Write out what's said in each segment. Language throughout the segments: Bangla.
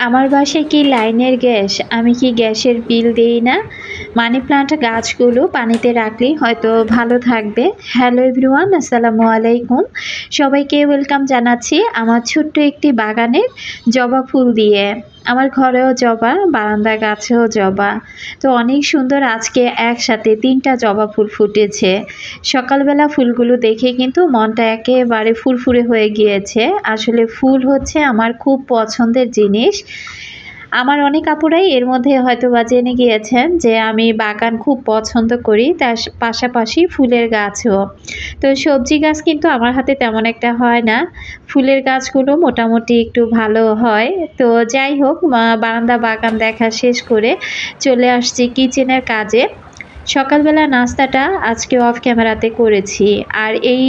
আমার বাসায় কি লাইনের গ্যাস? আমি কি গ্যাসের বিল দেই না? মানি প্লান্ট গাছগুলো পানিতে রাখলেই হয়তো ভালো থাকবে। হ্যালো এভরিওয়ান, আসসালামু আলাইকুম। সবাইকে ওয়েলকাম জানাচ্ছি আমার ছোট্ট একটি বাগানের জবা ফুল দিয়ে। আমার ঘরেও জবা, বারান্দা গাছেও জবা। তো অনেক সুন্দর আজকে একসাথে ৩টা জবা ফুল ফুটেছে। সকালবেলা ফুলগুলো দেখে কিন্তু মনটা একেবারে ফুরফুরে হয়ে গিয়েছে। আসলে ফুল হচ্ছে আমার খুব পছন্দের জিনিস। আমার অনেক আপুরাই এর মধ্যে হয়তোবা জেনে গিয়েছেন যে আমি বাগান খুব পছন্দ করি, তার পাশাপাশি ফুলের গাছও। তো সবজি গাছ কিন্তু আমার হাতে তেমন একটা হয় না। ফুলের গাছগুলো মোটামুটি একটু ভালো হয়। তো যাই হোক, বারান্দা বাগান দেখা শেষ করে চলে আসছি কিচেনের কাজে। সকালবেলা নাস্তাটা আজকে অফ ক্যামেরাতে করেছি। আর এই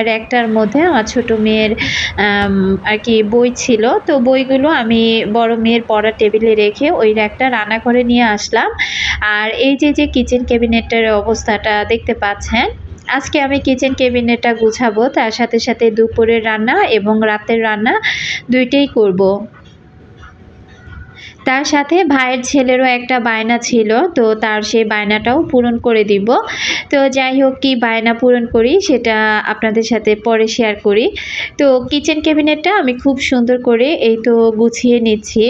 র্যাকটার মধ্যে আমার ছোট মেয়ের আর কি বই ছিল। তো বইগুলো আমি বড় মেয়ের পড়ার টেবিলে রেখে ওই র্যাকটা রান্নাঘরে নিয়ে আসলাম। আর এই যে কিচেন ক্যাবিনেটের অবস্থাটা দেখতে পাচ্ছেন। আজকে আমি কিচেন ক্যাবিনেটটা গুছাবো, তার সাথে সাথে দুপুরের রান্না এবং রাতের রান্না দুইটাই করব। তার সাথে ভাইয়ের ছেলেরও একটা বায়না ছিল, তো তার সেই বায়নাটাও পূরণ করে দিব। তো যাই হোক, কি বায়না পূরণ করি সেটা আপনাদের সাথে পরে শেয়ার করি। তো কিচেন ক্যাবিনেটটা আমি খুব সুন্দর করে এই তো গুছিয়ে নিচ্ছি।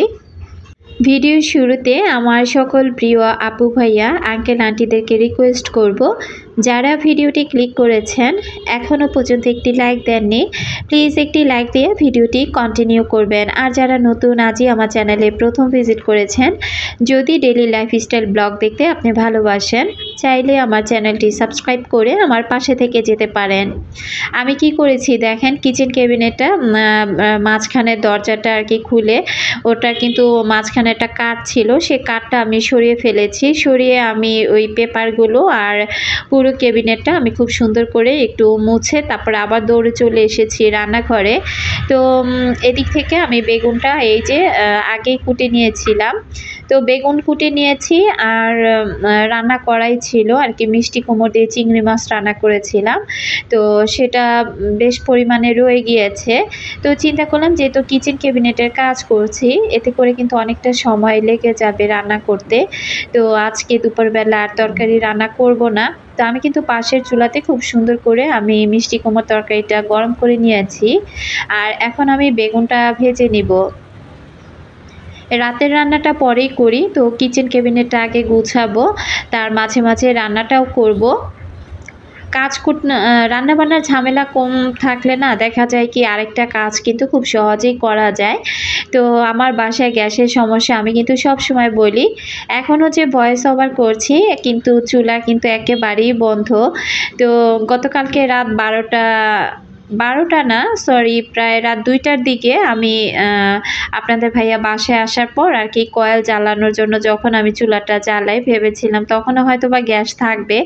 ভিডিওর শুরুতে আমার সকল প্রিয় আপু ভাইয়া আঙ্কেল আন্টিদেরকে রিকোয়েস্ট করব, যারা ভিডিওটি ক্লিক করেছেন এখনও পর্যন্ত একটি লাইক দেননি, প্লিজ একটি লাইক দিয়ে ভিডিওটি কন্টিনিউ করবেন। আর যারা নতুন আজই আমার চ্যানেলে প্রথম ভিজিট করেছেন, যদি ডেইলি লাইফস্টাইল ব্লগ দেখতে আপনি ভালোবাসেন, চাইলে আমার চ্যানেলটি সাবস্ক্রাইব করে আমার পাশে থেকে যেতে পারেন। আমি কি করেছি দেখেন, কিচেন ক্যাবিনেটটা মাঝখানের দরজাটা আর কি খুলে, ওটা কিন্তু মাঝখানে একটা কাঠ ছিল, সে কাঠটা আমি সরিয়ে ফেলেছি। সরিয়ে আমি ওই পেপারগুলো আর পুরো ক্যাবিনেটটা আমি খুব সুন্দর করে একটু মুছে তারপরে আবার দৌড়ে চলে এসেছি রান্নাঘরে। তো এদিক থেকে আমি বেগুনটা এই যে আগেই কুটে নিয়েছিলাম। তো বেগুন কুটে নিয়েছি আর রান্না করাই ছিল আর কি, মিষ্টি কুমড়ো দিয়ে চিংড়ি মাছ রান্না করেছিলাম। তো সেটা বেশ পরিমাণে রয়ে গিয়েছে। তো চিন্তা করলাম যেহেতু কিচেন ক্যাবিনেটের কাজ করছি, এতে করে কিন্তু অনেকটা সময় লেগে যাবে রান্না করতে। তো আজকে দুপুরবেলা আর তরকারি রান্না করব না। তো আমি কিন্তু পাশের চুলাতে খুব সুন্দর করে আমি মিষ্টি কুমড়োর তরকারিটা গরম করে নিয়েছি। আর এখন আমি বেগুনটা ভেজে নিব। রাতের রান্নাটা পরেই করি, তো কিচেন ক্যাবিনেটটা আগে গুছাবো, তার মাঝে মাঝে রান্নাটাও করব। রান্নাবান্নার ঝামেলা কম থাকলে না দেখা যায় কি আরেকটা কাজ কিন্তু খুব সহজেই করা যায়। তো আমার বাসায় গ্যাসের সমস্যা আমি কিন্তু সব সময় বলি। এখনও যে ভয়েস ওভার করছি কিন্তু চুলা কিন্তু একেবারেই বন্ধ। তো গতকালকে রাত 12টা না, সরি, প্রায় রাত 2টার দিকে আমি আপনাদের ভাইয়া বাসায় আসার পর আর কি কয়েল জ্বালানোর জন্য যখন আমি চুলাটা জ্বালাই, ভেবেছিলাম তখনও হয়তো বা গ্যাস থাকবে।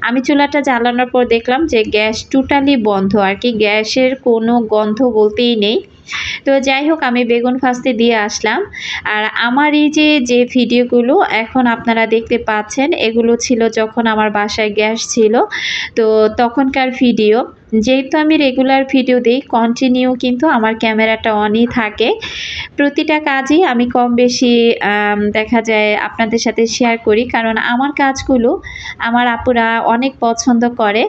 আমি চুলাটা জ্বালানোর পর দেখলাম যে গ্যাস টোটালি বন্ধ, আর কি গ্যাসের কোনো গন্ধ বলতেই নেই। তো যাই হোক, আমি বেগুন ভাজতে দিয়ে আসলাম। আর আমার এই যে ভিডিওগুলো এখন আপনারা দেখতে পাচ্ছেন, এগুলো ছিল যখন আমার বাসায় গ্যাস ছিল, তো তখনকার ভিডিও। যেহেতু আমি রেগুলার ভিডিও দিই, কন্টিনিউ কিন্তু আমার ক্যামেরাটা অনই থাকে। প্রতিটা কাজই আমি কম বেশি দেখা যায় আপনাদের সাথে শেয়ার করি, কারণ আমার কাজগুলো আমার আপুরা অনেক পছন্দ করে।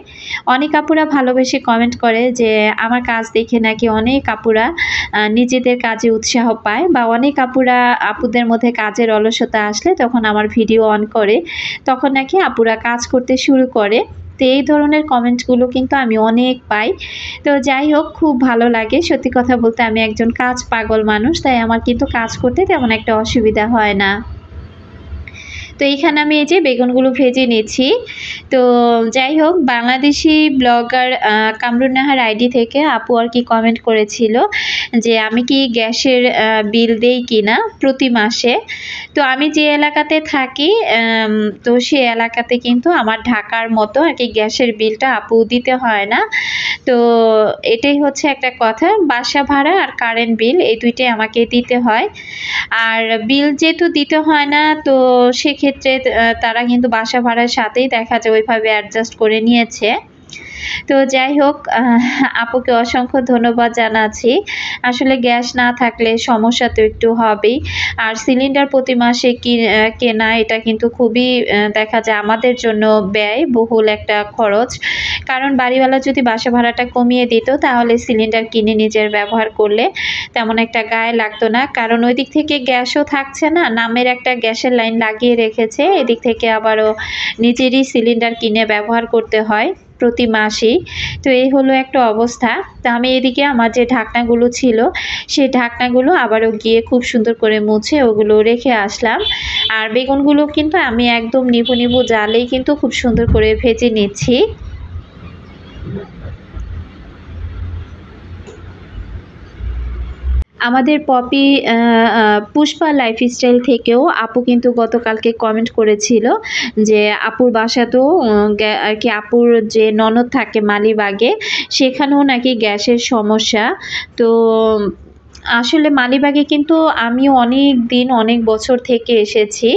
অনেক আপুরা ভালোবেসে কমেন্ট করে যে আমার কাজ দেখে নাকি অনেক আপুরা নিজেদের কাজে উৎসাহ পায়, বা অনেক আপুদের মধ্যে কাজের অলসতা আসলে তখন আমার ভিডিও অন করে, তখন নাকি আপুরা কাজ করতে শুরু করে। তো এই ধরনের কমেন্টগুলো কিন্তু আমি অনেক পাই। তো যাই হোক, খুব ভালো লাগে। সত্যি কথা বলতে আমি একজন কাজ পাগল মানুষ, তাই আমার কিন্তু কাজ করতে তেমন একটা অসুবিধা হয় না। তো এইখানে আমি এই যে বেগুনগুলো ভেজে নিচ্ছি। তো যাই হোক, বাংলাদেশি ব্লগার কামরুন নাহার আইডি থেকে আপু আর কি কমেন্ট করেছিল যে আমি কি গ্যাসের বিল দেই কিনা প্রতি মাসে। তো আমি যে এলাকাতে থাকি, তো সে এলাকাতে কিন্তু আমার ঢাকার মতো আর কি গ্যাসের বিলটা আপু দিতে হয় না। তো এটাই হচ্ছে একটা কথা, বাসা ভাড়া আর কারেন্ট বিল এই দুইটাই আমাকে দিতে হয়। আর বিল যেহেতু দিতে হয় না, তো সেক্ষেত্রে তারা কিন্তু বাসা ভাড়ার সাথেই দেখা যায় ওইভাবে অ্যাডজাস্ট করে নিয়েছে। তো যাই হোক, আপুকে অসংখ্য ধন্যবাদ জানাচ্ছি। আসলে গ্যাস না থাকলে সমস্যা তো একটু হবেই। আর সিলিন্ডার প্রতি মাসে কেনা এটা কিন্তু খুবই দেখা যায় আমাদের জন্য ব্যয়বহুল একটা খরচ। কারণ বাড়িওয়ালা যদি বাসা ভাড়াটা কমিয়ে দিত তাহলে সিলিন্ডার কিনে নিজের ব্যবহার করলে তেমন একটা গায়ে লাগতো না। কারণ ওই দিক থেকে গ্যাসও থাকছে না, নামের একটা গ্যাসের লাইন লাগিয়ে রেখেছে, এদিক থেকে আবারও নিজেরই সিলিন্ডার কিনে ব্যবহার করতে হয় প্রতি মাসেই। তো এই হলো একটা অবস্থা। তো আমি এদিকে আমার যে ঢাকনাগুলো ছিল সেই ঢাকনাগুলো আবারও গিয়ে খুব সুন্দর করে মুছে ওগুলো রেখে আসলাম। আর বেগুনগুলো কিন্তু আমি একদম নিভু নিভু জালেই কিন্তু খুব সুন্দর করে ভেজে নিচ্ছি। আমাদের পপি পুষ্পা লাইফস্টাইল থেকেও আপু কিন্তু গতকালকে কমেন্ট করেছিল যে আপুর বাসাতেও আর কি আপুর যে ননদ থাকে মালিবাগে সেখানেও নাকি গ্যাসের সমস্যা। তো আসলে মালিবাগে কিন্তু আমিও অনেক দিন অনেক বছর থেকে এসেছি,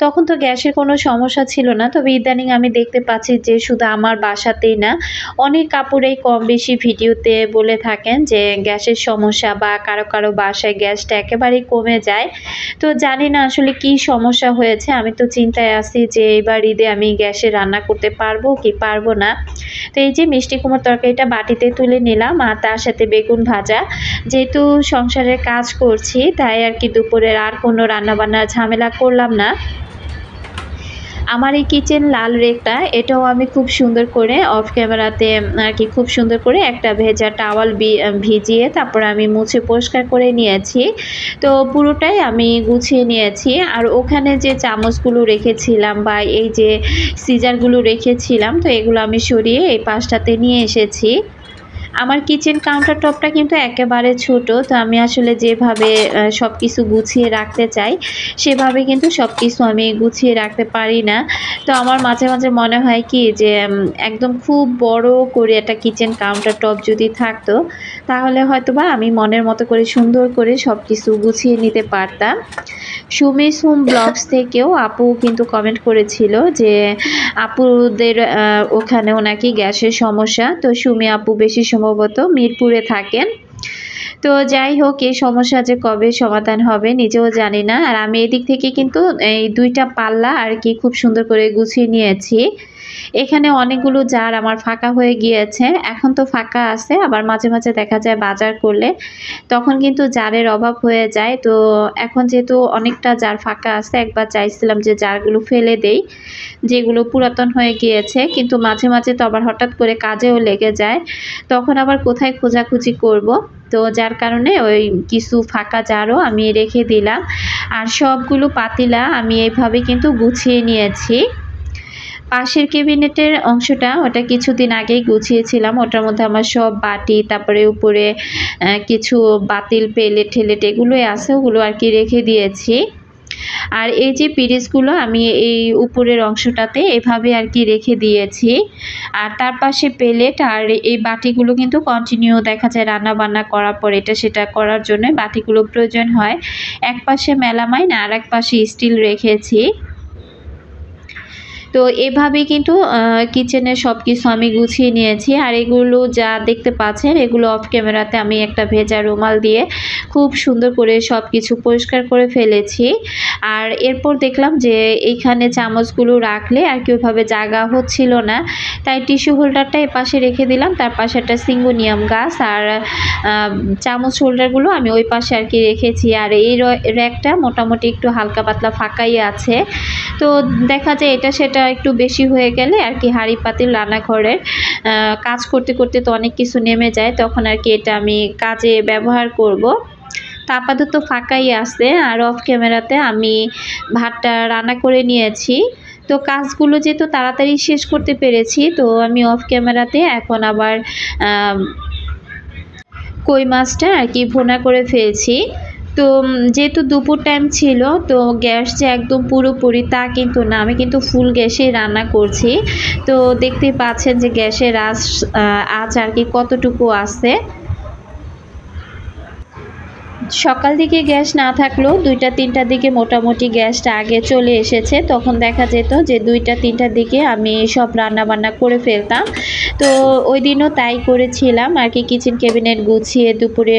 তখন তো গ্যাসের কোনো সমস্যা ছিল না। তবে ইদানিং আমি দেখতে পাচ্ছি যে শুধু আমার বাসাতেই না, অনেক কাপড়েই কম বেশি ভিডিওতে বলে থাকেন যে গ্যাসের সমস্যা বা কারো কারো বাসায় গ্যাসটা একেবারেই কমে যায়। তো জানি না আসলে কি সমস্যা হয়েছে। আমি তো চিন্তায় আছি যে এবার ঈদে আমি গ্যাসে রান্না করতে পারবো কি পারবো না। তো এই যে মিষ্টি কুমড়োর তরকারিটা বাটিতে তুলে নিলাম আর তার সাথে বেগুন ভাজা। যেহেতু সংসারের কাজ করছি তাই আর কি দুপুরের আর কোনো রান্নাবান্নার ঝামেলা করলাম না। আমার এই কিচেন লাল রেকটা এটাও আমি খুব সুন্দর করে অফ ক্যামেরাতে আর কি খুব সুন্দর করে একটা ভেজা টাওয়াল ভিজিয়ে তারপর আমি মুছে পরিষ্কার করে নিয়েছি। তো পুরোটাই আমি গুছিয়ে নিয়েছি। আর ওখানে যে চামচগুলো রেখেছিলাম বা এই যে সিজারগুলো রেখেছিলাম তো এগুলো আমি সরিয়ে এই পাশটাতে নিয়ে এসেছি। আমার কিচেন কাউন্টার টপটা কিন্তু একেবারে ছোট, তো আমি আসলে যেভাবে সব কিছু গুছিয়ে রাখতে চাই সেভাবে কিন্তু সব কিছু আমি গুছিয়ে রাখতে পারি না। তো আমার মাঝে মাঝে মনে হয় কি যে একদম খুব বড় করে একটা কিচেন কাউন্টার টপ যদি থাকতো তাহলে হয়তোবা আমি মনের মতো করে সুন্দর করে সব কিছু গুছিয়ে নিতে পারতাম। সুমিস হোম ব্লগস থেকেও আপু কিন্তু কমেন্ট করেছিল যে আপুদের ওখানেও নাকি গ্যাসের সমস্যা। তো সুমি আপু বেশি সম্ভবত মিরপুরে থাকেন। তো যাই হোক, এই সমস্যা যে কবে সমাধান হবে নিজেও জানি না। আর আমি এদিক থেকে কিন্তু এই দুইটা পাল্লা আর কি খুব সুন্দর করে গুছিয়ে নিয়েছি। এখানে অনেকগুলো জার আমার ফাঁকা হয়ে গিয়েছে, এখন তো ফাঁকা আছে, আবার মাঝে মাঝে দেখা যায় বাজার করলে তখন কিন্তু জারের অভাব হয়ে যায়। তো এখন যেহেতু অনেকটা জার ফাঁকা আছে, একবার চাইছিলাম যে জারগুলো ফেলে দেই যেগুলো পুরাতন হয়ে গিয়েছে, কিন্তু মাঝে মাঝে তো আবার হঠাৎ করে কাজেও লেগে যায়, তখন আবার কোথায় খোঁজাখুঁজি করব। তো যার কারণে ওই কিছু ফাঁকা জারও আমি রেখে দিলাম। আর সবগুলো পাতিলা আমি এইভাবে কিন্তু গুছিয়ে নিয়েছি। পাশের ক্যাবিনেটের অংশটা ওটা কিছুদিন আগেই গুছিয়েছিলাম, ওটার মধ্যে আমার সব বাটি তারপরে উপরে কিছু বাতিল প্লেট ঠেলেট এগুলোই আছে, ওগুলো আর কি রেখে দিয়েছি। আর এই যে পিরিচগুলো আমি এই উপরের অংশটাতে এভাবে আর কি রেখে দিয়েছি। আর তার পাশে প্লেট আর এই বাটিগুলো কিন্তু কন্টিনিউ দেখা যায় রান্না বান্না করার পর এটা সেটা করার জন্য বাটিগুলো প্রয়োজন হয়। এক পাশে মেলামাইন আর এক পাশে স্টিল রেখেছি। তো এভাবেই কিন্তু কিচেনের সব কিছু আমি গুছিয়ে নিয়েছি। আর এগুলো যা দেখতে পাচ্ছেন এগুলো অফ ক্যামেরাতে আমি একটা ভেজা রুমাল দিয়ে খুব সুন্দর করে সব কিছু পরিষ্কার করে ফেলেছি। আর এরপর দেখলাম যে এইখানে চামচগুলো রাখলে আর কি ওইভাবে জায়গা হচ্ছিল না, তাই টিস্যু হোল্ডারটা এপাশে রেখে দিলাম, তার পাশে একটা সিঙ্গোনিয়াম গাছ আর চামচ হোল্ডারগুলো আমি ওই পাশে আর কি রেখেছি। আর এই র্যাকটা মোটামুটি একটু হালকা পাতলা ফাঁকাই আছে। তো দেখা যায় এটা সেটা একটু বেশি হয়ে গেলে আর কি হাঁড়ি পাতিল রান্নাঘরের কাজ করতে করতে তো অনেক কিছু নেমে যায়, তখন আর কি এটা আমি কাজে ব্যবহার করব। তা আপাতত ফাঁকাই আছে। আর অফ ক্যামেরাতে আমি ভাতটা রান্না করে নিয়েছি। তো কাজগুলো যেহেতু তাড়াতাড়ি শেষ করতে পেরেছি, তো আমি অফ ক্যামেরাতে এখন আবার কই মাছটা আর কি ভুনা করে ফেলছি। তো যেহেতু দুপুর টাইম ছিল তো গ্যাস যে একদম পুরোপুরি তা কিন্তু না, আমি কিন্তু ফুল গ্যাসেই রান্না করছি। তো দেখতেই পাচ্ছেন যে গ্যাসের আঁচ আর কি কতটুকু আছে। সকাল দিকে গ্যাস না থাকলেও 2টা 3টার দিকে মোটামুটি গ্যাসটা আগে চলে এসেছে। তখন দেখা যেত যে 2টা 3টার দিকে আমি সব রান্নাবান্না করে ফেলতাম। তো ওই দিনও তাই করেছিলাম আর কি, কিচেন ক্যাবিনেট গুছিয়ে দুপুরে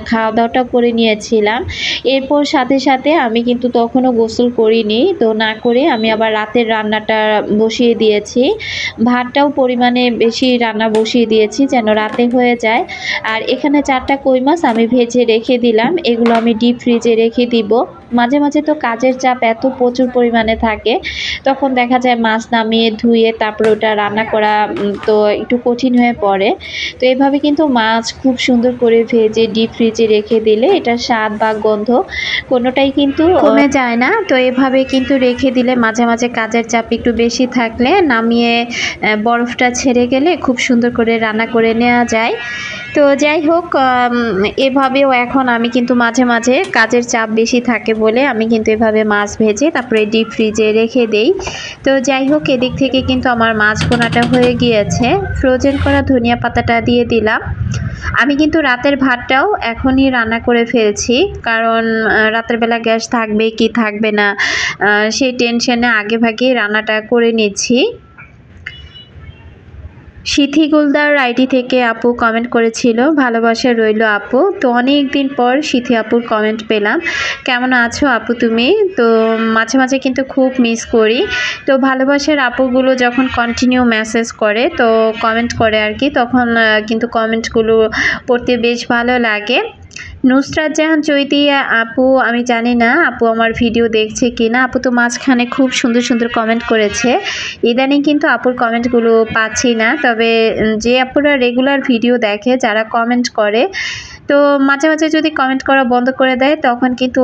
খাওয়া দাওয়াটা করে নিয়েছিলাম। এরপর সাথে সাথে আমি কিন্তু তখনও গোসল করিনি, তো না করে আমি আবার রাতের রান্নাটা বসিয়ে দিয়েছি। ভাতটাও পরিমাণে বেশি রান্না বসিয়ে দিয়েছি যেন রাতে হয়ে যায়। আর এখানে 4টা কই মাছ আমি ভেজে রেখে দিলাম, এগুলো আমি ডিপ ফ্রিজে রেখে দিব। মাঝে মাঝে তো কাজের চাপ এত প্রচুর পরিমাণে থাকে, তখন দেখা যায় মাছ নামিয়ে ধুয়ে তারপরে ওটা রান্না করা তো একটু কঠিন হয়ে পড়ে। তো এভাবে কিন্তু মাছ খুব সুন্দর করে ভেজে ডিপ ফ্রিজে রেখে দিলে এটার স্বাদ বা গন্ধ কোনোটাই কিন্তু কমে যায় না। তো এভাবে কিন্তু রেখে দিলে মাঝে মাঝে কাজের চাপ একটু বেশি থাকলে নামিয়ে বরফটা ছেড়ে গেলে খুব সুন্দর করে রান্না করে নেওয়া যায়। তো যাই হোক, এভাবেও এখন আমি কিন্তু মাঝে মাঝে কাজের চাপ বেশি থাকে বলে আমি কিন্তু এভাবে মাছ ভেজে তারপরে ডিপ ফ্রিজে রেখে দেই। তো যাই হোক, এদিক থেকে কিন্তু আমার মাছ ভুনাটা হয়ে গিয়েছে। ফ্রোজেন করা ধনিয়া পাতাটা দিয়ে দিলাম। আমি কিন্তু রাতের ভাতটাও এখনই রান্না করে ফেলছি, কারণ রাতের বেলা গ্যাস থাকবে কি থাকবে না সেই টেনশনে আগে ভাগেই রান্নাটা করে নিচ্ছি। সিথি গুলদার আইডি থেকে আপু কমেন্ট করেছিল, ভালোবাসা রইল আপু। তো অনেক দিন পর সিথি আপুর কমেন্ট পেলাম। কেমন আছো আপু তুমি? তো মাঝে মাঝে কিন্তু খুব মিস করি। তো ভালোবাসার আপুগুলো যখন কন্টিনিউ মেসেজ করে তো কমেন্ট করে আর কি, তখন কিন্তু কমেন্টগুলো পড়তে বেশ ভালো লাগে। নুসরাত জাহান চৈতি আপু, আমি জানি না আপু আমার ভিডিও দেখছে কি না। আপু তো মাঝখানে খুব সুন্দর সুন্দর কমেন্ট করেছে, ইদানিং কিন্তু আপুর কমেন্টগুলো পাচ্ছি না। তবে যে আপুরা রেগুলার ভিডিও দেখে, যারা কমেন্ট করে, তো মাঝে মাঝে যদি কমেন্ট করা বন্ধ করে দেয় তখন কিন্তু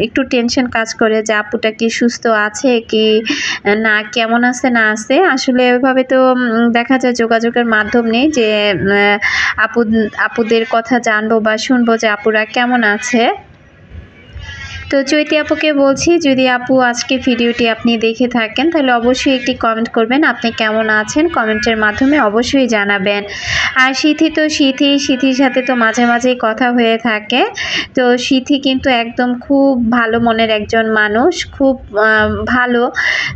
একটু টেনশন কাজ করে যে আপুটা কি সুস্থ আছে কি না, কেমন আছে না আছে। আসলে ওইভাবে তো দেখা যায় যোগাযোগের মাধ্যম নেই যে আপুদের কথা জানবো বা শুনবো যে আপুরা কেমন আছে। তো চৈতি আপুকে বলছি, যদি আপু আজকে ভিডিওটি আপনি দেখে থাকেন তাহলে অবশ্যই একটি কমেন্ট করবেন, আপনি কেমন আছেন কমেন্টের মাধ্যমে অবশ্যই জানাবেন। আর সিথির সাথে তো মাঝে মাঝেই কথা হয়ে থাকে। তো সিথি কিন্তু একদম খুব ভালো মনের একজন মানুষ, খুব ভালো।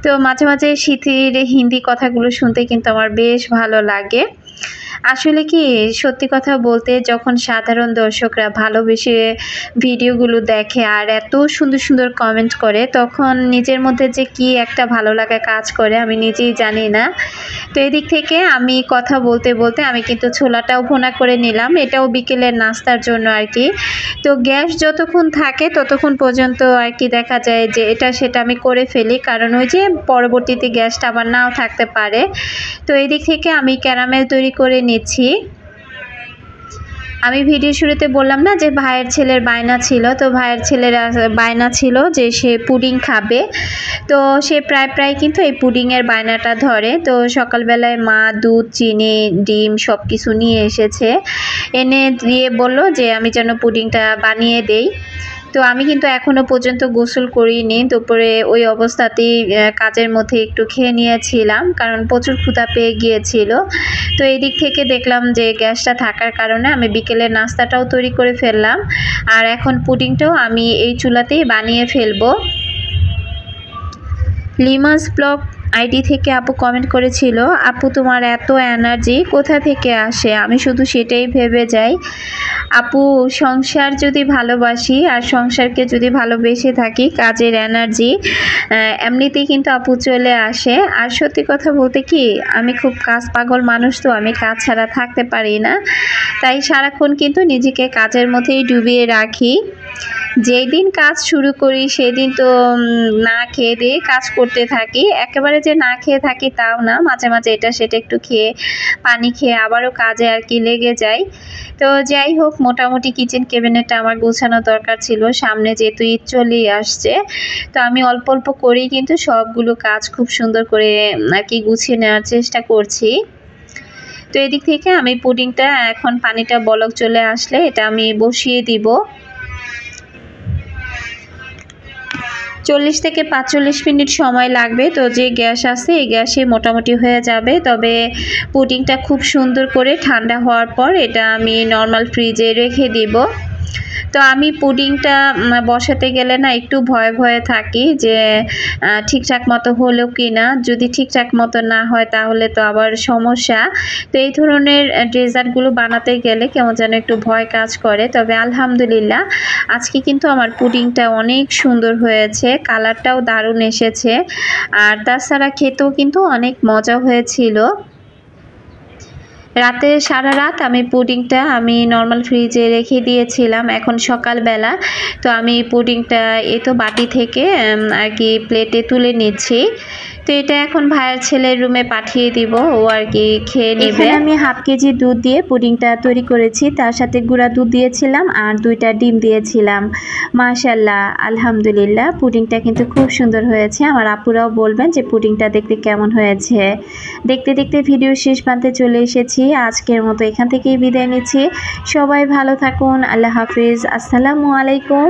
তো মাঝে মাঝে সিথির হিন্দি কথাগুলো শুনতে কিন্তু আমার বেশ ভালো লাগে। আসলে কি, সত্যি কথা বলতে যখন সাধারণ দর্শকরা ভালোবেসে ভিডিওগুলো দেখে আর এত সুন্দর সুন্দর কমেন্ট করে, তখন নিজের মধ্যে যে কি একটা ভালো লাগা কাজ করে আমি নিজেই জানি না। তো এদিক থেকে আমি কথা বলতে বলতে আমি কিন্তু ছোলাটাও ভুনা করে নিলাম, এটাও বিকেলের নাস্তার জন্য আর কি। তো গ্যাস যতক্ষণ থাকে ততক্ষণ পর্যন্ত আর কি দেখা যায় যে এটা সেটা আমি করে ফেলি, কারণ ওই যে পরবর্তীতে গ্যাসটা আবার নাও থাকতে পারে। তো এদিক থেকে আমি ক্যারামেল তৈরি করে নিচ্ছি। আমি ভিডিও শুরুতে বললাম না যে ভাইয়ের ছেলের বায়না ছিল, তো ভাইয়ের ছেলের বায়না ছিল যে সে পুডিং খাবে। তো সে প্রায় কিন্তু এই পুডিংয়ের বায়নাটা ধরে। তো সকালবেলায় মা দুধ, চিনি, ডিম সব কিছু নিয়ে এসেছে, এনে দিয়ে বলল যে আমি যেন পুডিংটা বানিয়ে দেই। তো আমি কিন্তু এখনও পর্যন্ত গোসল করিনি, দুপুরে ওই অবস্থাতেই কাজের মধ্যে একটু খেয়ে নিয়েছিলাম, কারণ প্রচুর ক্ষুধা পেয়ে গিয়েছিল। তো এই দিক থেকে দেখলাম যে গ্যাসটা থাকার কারণে আমি বিকেলের নাস্তাটাও তৈরি করে ফেললাম, আর এখন পুডিংটাও আমি এই চুলাতেই বানিয়ে ফেলবো। লিমাস ব্লগ আইডি থেকে আপু কমেন্ট করেছিল, আপু তোমার এত এনার্জি কোথা থেকে আসে? আমি শুধু সেটাই ভেবে যাই। আপু, সংসার যদি ভালোবাসি আর সংসারকে যদি ভালোবেসে থাকি, কাজের এনার্জি এমনিতেই কিন্তু আপু চলে আসে। আর সত্যি কথা বলতে কি, আমি খুব কাজ পাগল মানুষ, তো আমি কাজ ছাড়া থাকতে পারি না, তাই সারাক্ষণ কিন্তু নিজেকে কাজের মধ্যেই ডুবিয়ে রাখি। যেই দিন কাজ শুরু করি সেদিন তো না খেয়ে দিয়ে কাজ করতে থাকি, একেবারে যে না খেয়ে থাকি তাও না, মাঝে মাঝে এটা সেটা একটু খেয়ে পানি খেয়ে আবারও কাজে আর কি লেগে যাই। তো যাই হোক, মোটামুটি কিচেন ক্যাবিনেটটা আমার গোছানো দরকার ছিল, সামনে যেহেতু ঈদ চলেই আসছে। তো আমি অল্প অল্প করেই কিন্তু সবগুলো কাজ খুব সুন্দর করে আর কি গুছিয়ে নেওয়ার চেষ্টা করছি। তো এদিক থেকে আমি পুডিংটা এখন পানিটা বলক চলে আসলে এটা আমি বসিয়ে দিব। 40 থেকে 45 মিনিট সময় লাগবে। তো যে গ্যাস আছে এই গ্যাসে মোটামুটি হয়ে যাবে। তবে পুডিংটা খুব সুন্দর করে ঠান্ডা হওয়ার পর এটা আমি নর্মাল ফ্রিজে রেখে দিব। তো আমি পুডিংটা বসাতে গেলে না একটু ভয়ে ভয়ে থাকি যে ঠিকঠাক মতো হলো কি না। যদি ঠিকঠাক মতো না হয় তাহলে তো আবার সমস্যা। তো এই ধরনের ডেজার্টগুলো বানাতে গেলে কেমন যেন একটু ভয় কাজ করে। তবে আলহামদুলিল্লাহ আজকে কিন্তু আমার পুডিংটা অনেক সুন্দর হয়েছে, কালারটাও দারুণ এসেছে, আর তাছাড়া খেতেও কিন্তু অনেক মজা হয়েছিল। রাতে সারা রাত আমি পুডিংটা নর্মাল ফ্রিজে রেখে দিয়েছিলাম। এখন সকালবেলা তো আমি পুডিংটা এই তো বাটি থেকে আর কি প্লেটে তুলে নিচ্ছি। তো এটা এখন ভাইয়ের ছেলের রুমে পাঠিয়ে দিব, ও আর কি খেয়ে নেবে। আমি হাফ কেজি দুধ দিয়ে পুডিংটা তৈরি করেছি, তার সাথে গুঁড়া দুধ দিয়েছিলাম আর 2টা ডিম দিয়েছিলাম। মাশাআল্লাহ আলহামদুলিল্লাহ পুডিংটা কিন্তু খুব সুন্দর হয়েছে। আমার আপুরাও বলবেন যে পুডিংটা দেখতে কেমন হয়েছে। দেখতে দেখতে ভিডিও শেষ প্রান্তে চলে এসেছি। আজকের মতো এখান থেকেই বিদায় নিচ্ছি। সবাই ভালো থাকুন। আল্লাহ হাফিজ। আসসালামু আলাইকুম।